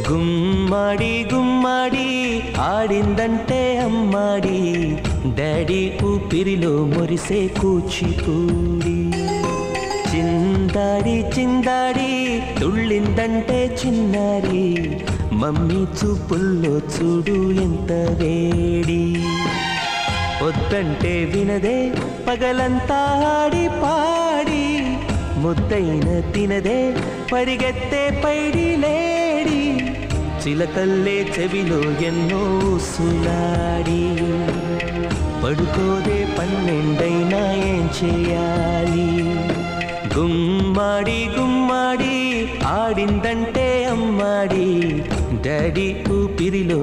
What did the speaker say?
గుమ్మడి గుమ్మడి ఆడిందంటే అమ్మాడి, daddy ఊపిరిలో మురిసే కూచిపూడి. చిందాడి చిందాడి తుళ్ళిందంటే చిన్నారి, మమ్మీ చూపుల్లో చూడు ఎంత వేడి. వద్దంటే వినదే పగలంతా ఆడి పాడి, ముద్దైన తినదే పరిగెత్తే పైడి లేడి. చిలకల్లే చెవిలో ఎన్నో సులాడి, పడుకోదే పన్నెండైనా ఏం చేయాలి. గుమ్మాడి గుమ్మాడి ఆడిందంటే అమ్మాడి, డాడీ ఊపిరిలో